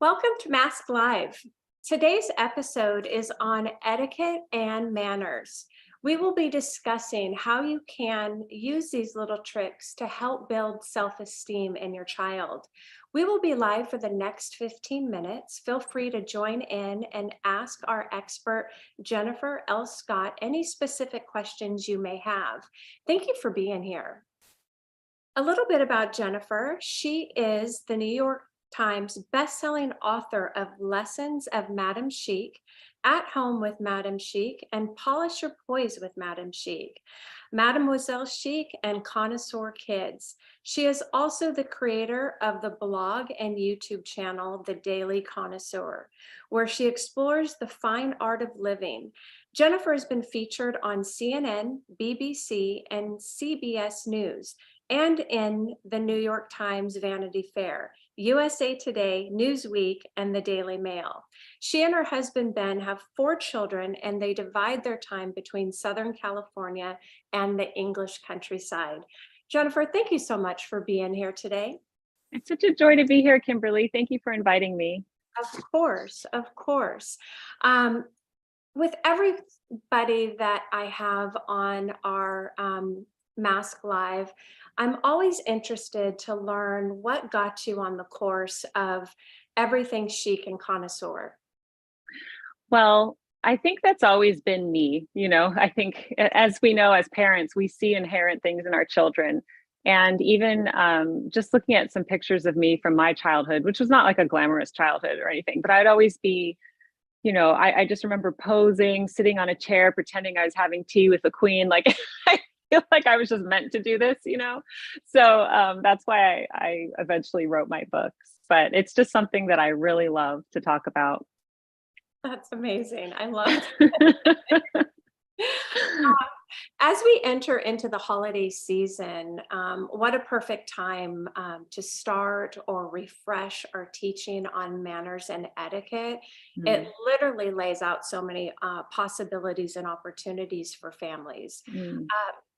Welcome to Mask Live. Today's episode is on etiquette and manners. We will be discussing how you can use these little tricks to help build self-esteem in your child. We will be live for the next 15 minutes. Feel free to join in and ask our expert, Jennifer L. Scott, any specific questions you may have. Thank you for being here. A little bit about Jennifer. She is the New York Times bestselling author of Lessons of Madame Chic, At Home with Madame Chic, and Polish Your Poise with Madame Chic, Mademoiselle Chic, and Connoisseur Kids. She is also the creator of the blog and YouTube channel, The Daily Connoisseur, where she explores the fine art of living. Jennifer has been featured on CNN, BBC, and CBS News, and in the New York Times Vanity Fair, USA Today, Newsweek, and the Daily Mail. She and her husband, Ben, have 4 children, and they divide their time between Southern California and the English countryside. Jennifer, thank you so much for being here today. It's such a joy to be here, Kimberly. Thank you for inviting me. Of course, of course. With everybody that I have on our Mask Live, I'm always interested to learn what got you on the course of everything chic and connoisseur. Well, I think that's always been me. I think as we know, as parents, we see inherent things in our children. And even just looking at some pictures of me from my childhood, which was not like a glamorous childhood or anything, but I'd always be, I just remember posing, sitting on a chair, pretending I was having tea with the queen. Like I feel like I was just meant to do this, So that's why I eventually wrote my books. But it's just something that I really love to talk about. That's amazing. I love it. As we enter into the holiday season, what a perfect time to start or refresh our teaching on manners and etiquette. It literally lays out so many possibilities and opportunities for families.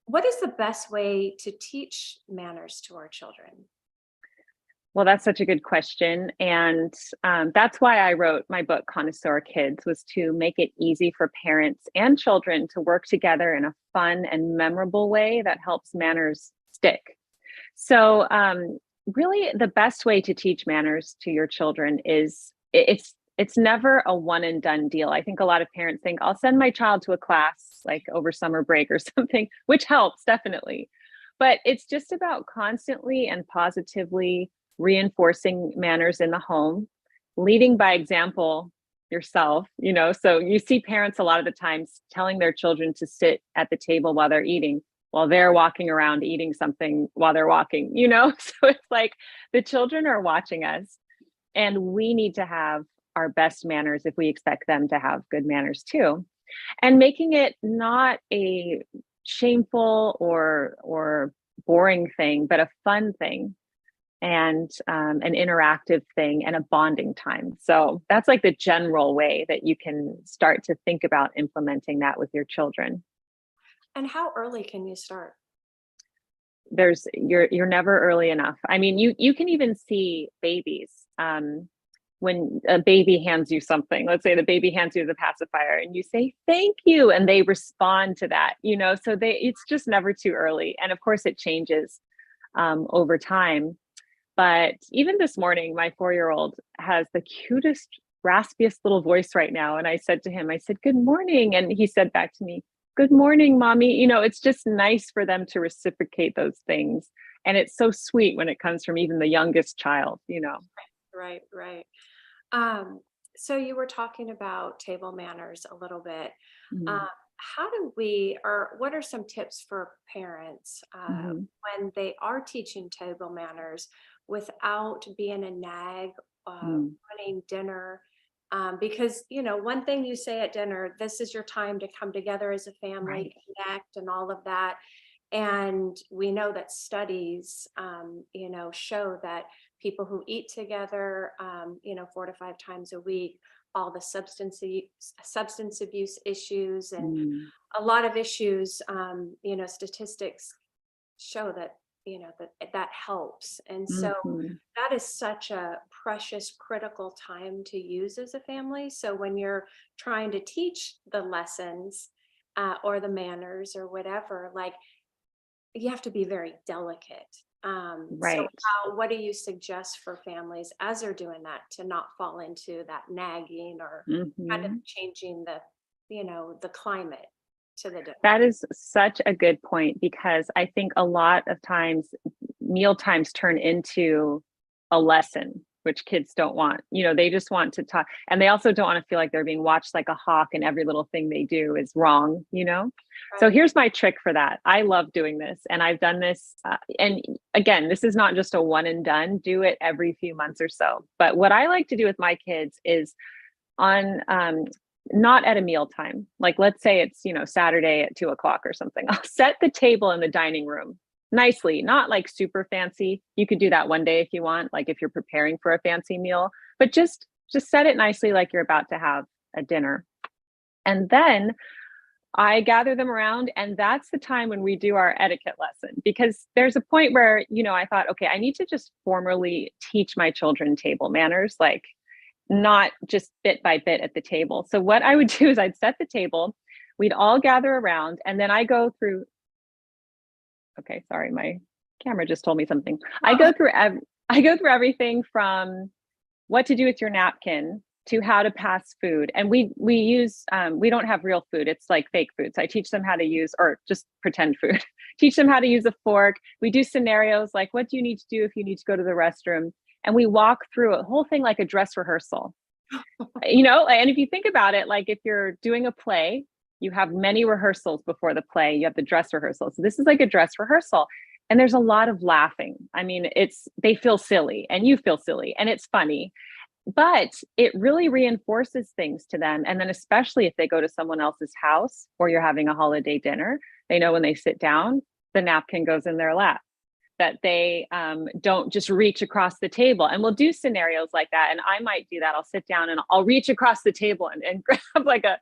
What is the best way to teach manners to our children? Well, that's such a good question. And that's why I wrote my book, Connoisseur Kids, was to make it easy for parents and children to work together in a fun and memorable way that helps manners stick. So really the best way to teach manners to your children is it's never a one and done deal. I think a lot of parents think I'll send my child to a class like over summer break or something, which helps definitely. But it's just about constantly and positively reinforcing manners in the home, leading by example yourself, so you see parents a lot of the times telling their children to sit at the table while they're eating, while they're walking around eating something while they're walking, so it's like the children are watching us and we need to have our best manners if we expect them to have good manners too. And making it not a shameful or boring thing, but a fun thing and an interactive thing and a bonding time. So that's like the general way that you can start to think about implementing that with your children. And how early can you start? You're never early enough. I mean, you can even see babies when a baby hands you something. Let's say the baby hands you the pacifier and you say thank you, and they respond to that. So it's just never too early. And of course, it changes over time. But even this morning, my 4-year-old has the cutest, raspiest little voice right now. And I said to him, good morning. And he said back to me, good morning, mommy. It's just nice for them to reciprocate those things. And it's so sweet when it comes from even the youngest child, Right. So you were talking about table manners a little bit. How do we, or what are some tips for parents when they are teaching table manners without being a nag, running dinner? Because, one thing you say at dinner, this is your time to come together as a family, right, connect and all of that. And we know that studies, show that people who eat together, 4 to 5 times a week, all the substance abuse issues and a lot of issues, statistics show that that helps. And so Mhm. that is such a precious, critical time to use as a family. So when you're trying to teach the lessons or the manners or whatever, like you have to be very delicate. So Right. what do you suggest for families as they're doing that to not fall into that nagging or kind of Mhm. changing the climate to the That different? is such a good point because I think a lot of times meal times turn into a lesson, which kids don't want. They just want to talk, and they also don't want to feel like they're being watched like a hawk and every little thing they do is wrong. So Right. here's my trick for that. I love doing this, and I've done this. And again, this is not just a one and done, do it every few months or so. But what I like to do with my kids is on not at a meal time. Like let's say it's, Saturday at 2 o'clock or something. I'll set the table in the dining room nicely, not like super fancy. You could do that one day if you want, like if you're preparing for a fancy meal, but just set it nicely like you're about to have a dinner. And then I gather them around, and that's the time when we do our etiquette lesson because there's a point where, I thought, okay, I need to just formally teach my children table manners, like not just bit by bit at the table. So what I would do is I'd set the table, we'd all gather around, and then I go through. Okay, sorry, my camera just told me something. I go through everything from what to do with your napkin to how to pass food. And we use we don't have real food. It's like fake food. So I teach them how to use, or just pretend food. Teach them how to use a fork. We do scenarios like what do you need to do if you need to go to the restroom? And we walk through a whole thing like a dress rehearsal. And if you think about it, like if you're doing a play, you have many rehearsals before the play, you have the dress rehearsal. So this is like a dress rehearsal. And there's a lot of laughing. I mean, they feel silly and you feel silly and it's funny, but it really reinforces things to them. And then, especially if they go to someone else's house or you're having a holiday dinner, they know when they sit down, the napkin goes in their lap, that they don't just reach across the table. And we'll do scenarios like that. And I might do that. I'll sit down and I'll reach across the table and grab like a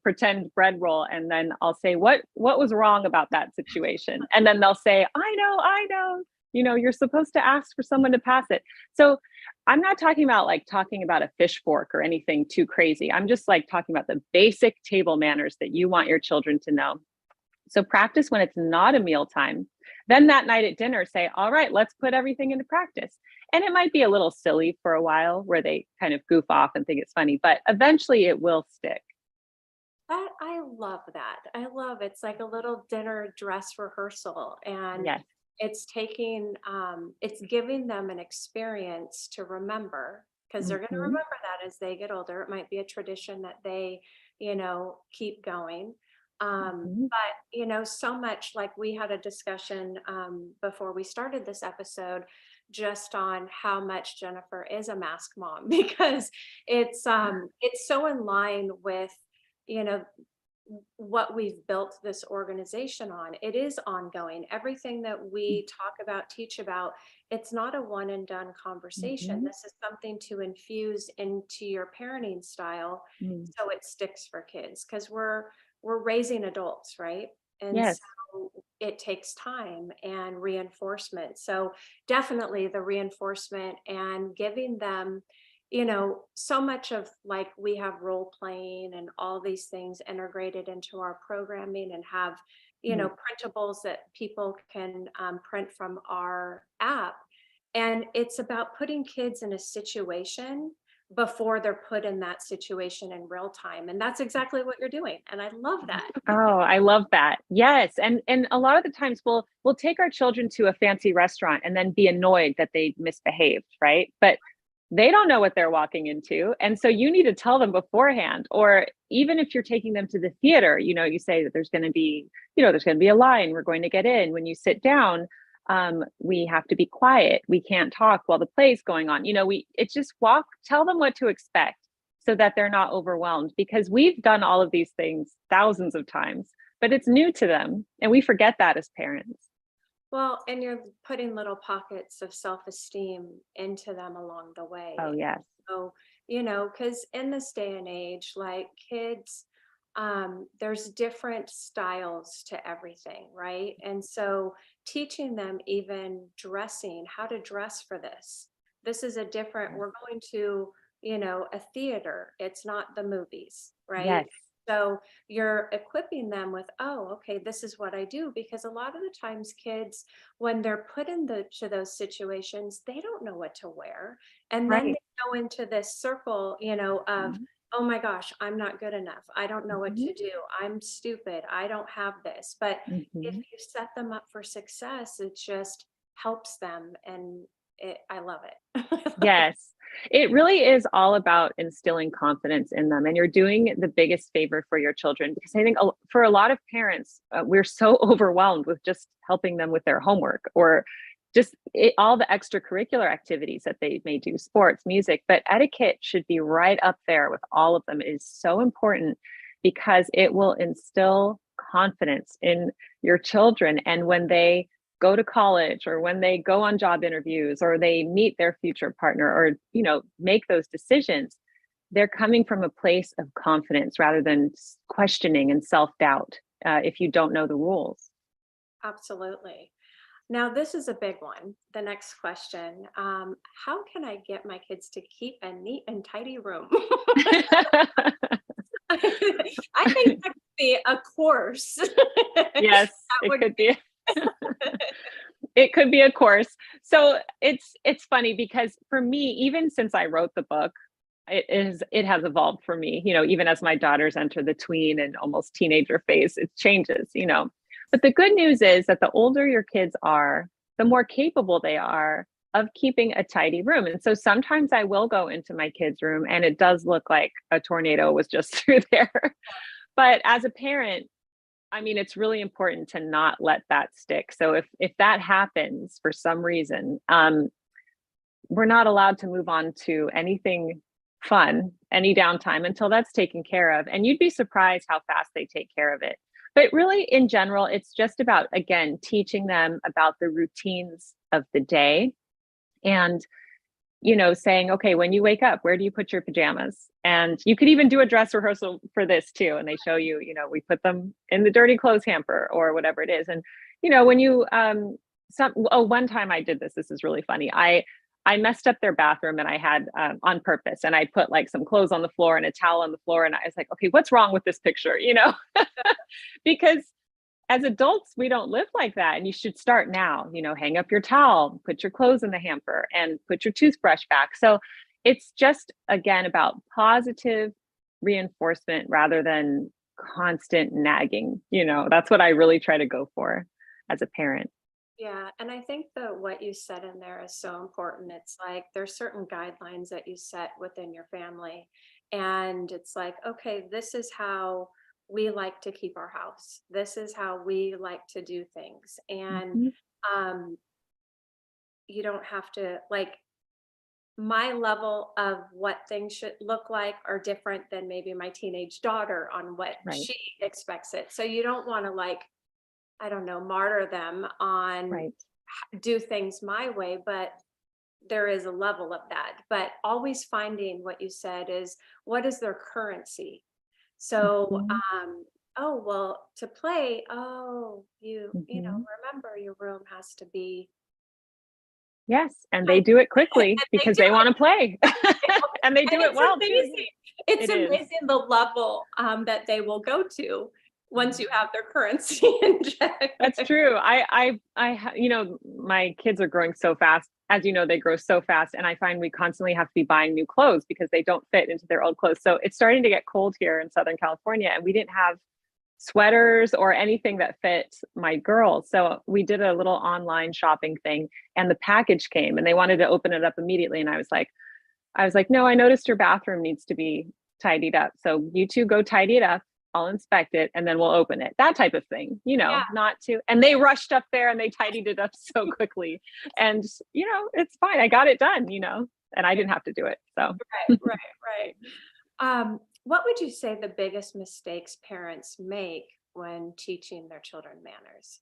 pretend bread roll. And then I'll say, what was wrong about that situation? And then they'll say, I know, you're supposed to ask for someone to pass it. So I'm not talking about a fish fork or anything too crazy. I'm just like talking about the basic table manners that you want your children to know. So practice when it's not a meal time. Then that night at dinner, say, all right, let's put everything into practice. And it might be a little silly for a while where they kind of goof off and think it's funny, but eventually it will stick. That I love that. I love it's like a little dinner dress rehearsal, and Yes. it's giving them an experience to remember because they're going to Mhm. remember that as they get older. It might be a tradition that they, keep going. Mhm. But so much like we had a discussion before we started this episode just on how much Jennifer is a mask mom because it's so in line with you know what we've built this organization on. It is ongoing. Everything that we talk about, teach about, it's not a one and done conversation. Mhm. This is something to infuse into your parenting style Mm. so it sticks for kids because we're raising adults, right? And Yes. so it takes time and reinforcement. So definitely the reinforcement and giving them so much of like we have role playing and all these things integrated into our programming and have, Mm. printables that people can print from our app. And it's about putting kids in a situation before they're put in that situation in real time. And that's exactly what you're doing. And I love that. Oh, I love that. Yes. And a lot of the times we'll take our children to a fancy restaurant and then be annoyed that they misbehaved, right? But they don't know what they're walking into. And so you need to tell them beforehand. Or even if you're taking them to the theater, you say that there's going to be a line, we're going to get in. When you sit down, we have to be quiet. We can't talk while the play's going on. It's just tell them what to expect so that they're not overwhelmed, because we've done all of these things thousands of times, but it's new to them. And we forget that as parents. Well, and you're putting little pockets of self-esteem into them along the Oh, way. yes. So, because in this day and age, like kids there's different styles to everything, right? And so teaching them even dressing, how to dress for this. This is a different, we're going to, a theater. It's not the movies, right? Yes. So you're equipping them with, oh, okay, this is what I do. Because a lot of the times kids, when they're put to those situations, they don't know what to wear. And then Right. they go into this circle, of, Mhm. oh my gosh, I'm not good enough. I don't know what Mhm. to do. I'm stupid. I don't have this. But if Mhm. you set them up for success, it just helps them. And I love it. Yes. It really is all about instilling confidence in them. And you're doing the biggest favor for your children because I think for a lot of parents, we're so overwhelmed with just helping them with their homework or just all the extracurricular activities that they may do, sports, music. But etiquette should be right up there with all of them. It is so important because it will instill confidence in your children. And when they go to college or when they go on job interviews or they meet their future partner or make those decisions, they're coming from a place of confidence rather than questioning and self-doubt if you don't know the rules. Absolutely. Now, this is a big one. The next question, how can I get my kids to keep a neat and tidy room? I think that could be a course. Yes, That it would could be. It could be a course. So it's funny because for me, even since I wrote the book, it has evolved for me, even as my daughters enter the tween and almost teenager phase, it changes. But the good news is that the older your kids are, the more capable they are of keeping a tidy room. And so sometimes I will go into my kids' room and it does look like a tornado was just through there. But as a parent, I mean, it's really important to not let that stick. So if that happens for some reason, we're not allowed to move on to anything fun, any downtime until that's taken care of. And you'd be surprised how fast they take care of it. But really, in general, it's just about, again, teaching them about the routines of the day and saying, okay, when you wake up, where do you put your pajamas? And you could even do a dress rehearsal for this too. And they show you, we put them in the dirty clothes hamper or whatever it is. And, when you, one time I did this, this is really funny. I messed up their bathroom and I had on purpose and I put like some clothes on the floor and a towel on the floor. And I was like, okay, what's wrong with this picture? Because as adults, we don't live like that. And you should start now, hang up your towel, put your clothes in the hamper and put your toothbrush back. So it's just, again, about positive reinforcement rather than constant nagging. That's what I really try to go for as a parent. Yeah, and I think that what you said in there is so important. It's like there's certain guidelines that you set within your family. And it's like, okay, this is how we like to keep our house. This is how we like to do things. And Mhm. um, you don't have to like my level of what things should look like are different than maybe my teenage daughter on what Right, she expects it. So you don't want to like, I don't know, martyr them on right. do things my way, but there is a level of that. But always finding what you said is what is their currency? So, Mhm. oh, well, to play, oh, Mhm. remember your room has to be Yes, and they tidy. do it quickly And they because do they it. wanna play, and they And do it it's well too. amazing. It's It is. amazing the level that they will go to once you Mhm. have their currency in check. That's true. My kids are growing so fast. As you know, they grow so fast, and I find we constantly have to be buying new clothes because they don't fit into their old clothes. So it's starting to get cold here in Southern California, and we didn't have sweaters or anything that fit my girls. So we did a little online shopping thing, and the package came, and they wanted to open it up immediately. And I was like, no, I noticed your bathroom needs to be tidied up. So you two go tidy it up. I'll inspect it and then we'll open it. That type of thing, Yeah, not to. And they rushed up there and they tidied it up so quickly. And, it's fine. I got it done, and I didn't have to do it. So right, right. What would you say the biggest mistakes parents make when teaching their children manners?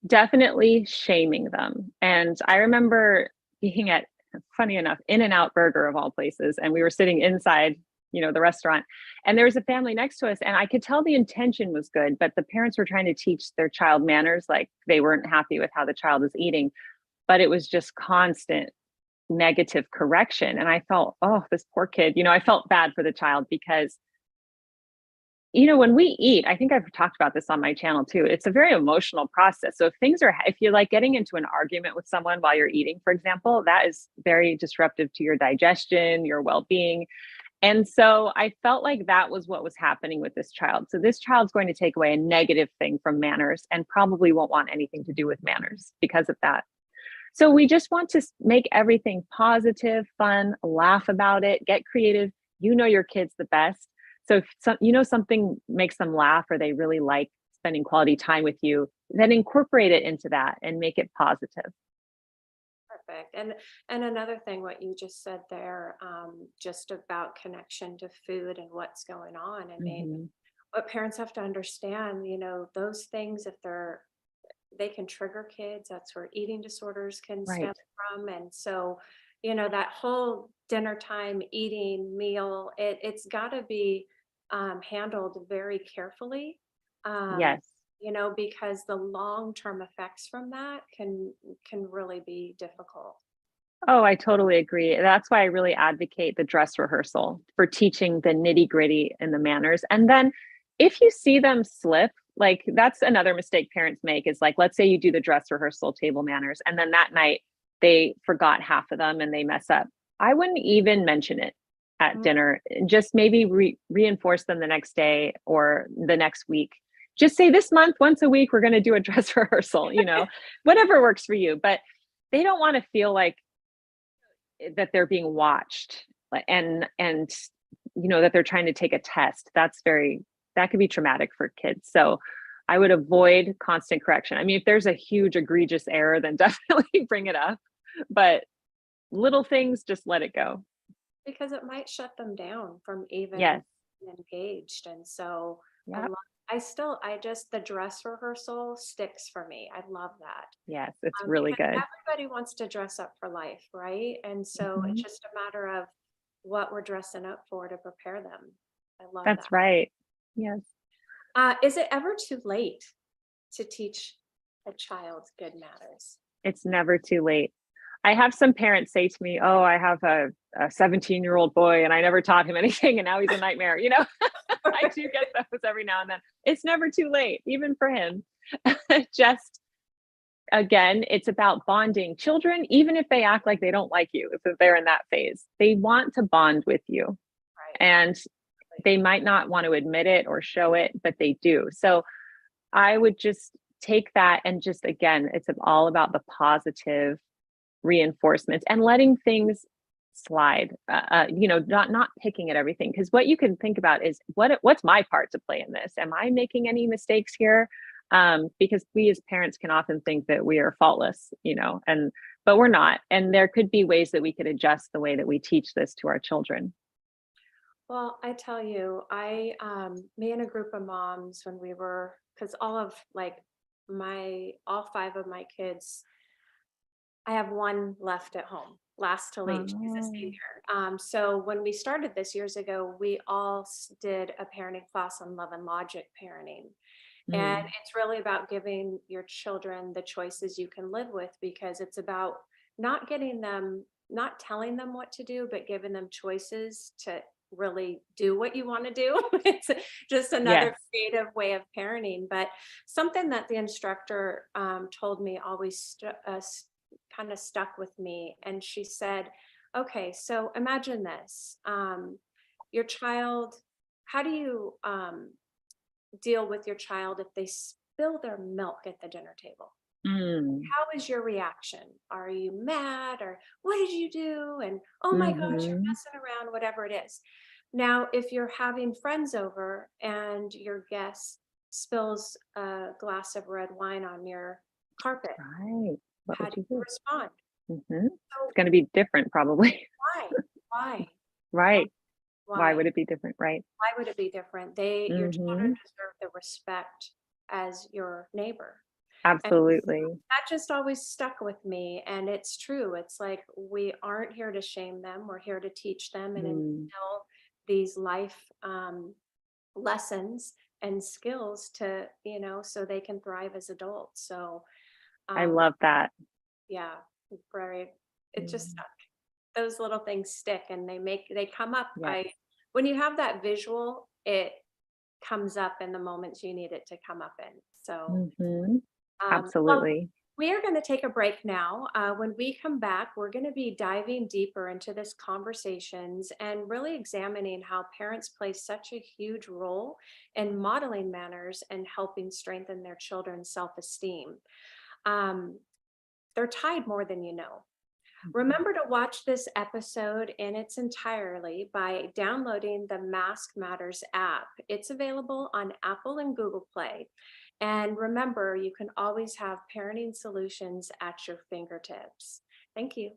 definitely shaming them. And I remember being at, funny enough, In-N-Out Burger of all places. And we were sitting inside the restaurant. And there was a family next to us, and I could tell the intention was good, but the parents were trying to teach their child manners. Like, they weren't happy with how the child was eating, but it was just constant negative correction. And I felt, oh, this poor kid, I felt bad for the child because, when we eat, I think I've talked about this on my channel too. It's a very emotional process. So if you're like getting into an argument with someone while you're eating, for example, that is very disruptive to your digestion, your well-being. And so I felt like that was what was happening with this child. So this child's going to take away a negative thing from manners and probably won't want anything to do with manners because of that. So we just want to make everything positive, fun, laugh about it, get creative. Your kids the best. So if something makes them laugh or they really like spending quality time with you, then incorporate it into that and make it positive. Perfect. And another thing, what you just said there, just about connection to food and what's going on. I mean, what parents have to understand, those things, if they can trigger kids, that's where eating disorders can stem Right. from. And so, that whole dinner time eating meal, it's got to be handled very carefully. Um, Yes. because the long-term effects from that can really be difficult. Oh, I totally agree. That's why I really advocate the dress rehearsal for teaching the nitty-gritty and the manners. And then if you see them slip, like, that's another mistake parents make, is like, let's say you do the dress rehearsal table manners, and then that night they forgot half of them and they mess up. I wouldn't even mention it at Mm. dinner. Just maybe reinforce them the next day or the next week. Just say, this month, once a week, we're going to do a dress rehearsal, whatever works for you. But they don't want to feel like that they're being watched, and that they're trying to take a test. That could be traumatic for kids. So I would avoid constant correction. I mean, if there's a huge egregious error, then definitely bring it up, but little things, just let it go. Because it might shut them down from even Yes. being engaged. And so a Yep. lot, the dress rehearsal sticks for me. I love that. Yes, it's really Because good. everybody wants to dress up for life, right? And so it's Mhm. just a matter of what we're dressing up for to prepare them. I love that. That's right. Yes. Is it ever too late to teach a child good manners? It's never too late. I have some parents say to me, "Oh, I have a 17-year-old boy and I never taught him anything and now he's a nightmare." I do get those every now and then. It's never too late, even for him. Just, again, it's about bonding. Children, even if they act like they don't like you, if they're in that phase, they want to bond with you. Right. And they might not want to admit it or show it, but they do. So I would just take that and just, again, it's all about the positive reinforcements and letting things slide, not picking at everything. Because what you can think about is, what's my part to play in this? Am I making any mistakes here? Because we as parents can often think that we are faultless, but we're not. And there could be ways that we could adjust the way that we teach this to our children. Well, I tell you, me and a group of moms, when we were, because all five of my kids, I have one left at home, last to leave. She's a Oh. senior. So when we started this years ago, we all did a parenting class on love and logic parenting. And Mm. it's really about giving your children the choices you can live with, because it's about not not telling them what to do, but giving them choices to really do what you want to do. It's just another Yes. creative way of parenting. But something that the instructor told me always kind of stuck with me. And she said, okay, so imagine this. Your child, how do you deal with your child if they spill their milk at the dinner table? Mm. How is your reaction? Are you mad, or what did you do? And oh my gosh, you're Mhm. messing around, whatever it is. Now, if you're having friends over and your guest spills a glass of red wine on your carpet, Right. What how would do you you do? respond? Mhm. So It's gonna be different probably. why? Why? Why? Right. Why Why? would it be different? Right. Why would it be different? Your children Mhm. deserve the respect as your neighbor. And Absolutely. that just always stuck with me. And it's true. It's like, we aren't here to shame them. We're here to teach them and Mm. instill these life lessons and skills to, so they can thrive as adults. So, I um, love that. yeah, very, it just Mm, stuck. Those little things stick and they come up. yes. When you have that visual, it comes up in the moments you need it to come up in. So, Mhm. well, Absolutely. we are going to take a break now. When we come back, we're going to be diving deeper into this conversations and really examining how parents play such a huge role in modeling manners and helping strengthen their children's self-esteem. Um, they're tied more than you know. Mhm. Remember to watch this episode in its entirety by downloading the Mask Matters app. It's available on Apple and Google Play. And remember, you can always have parenting solutions at your fingertips. Thank you.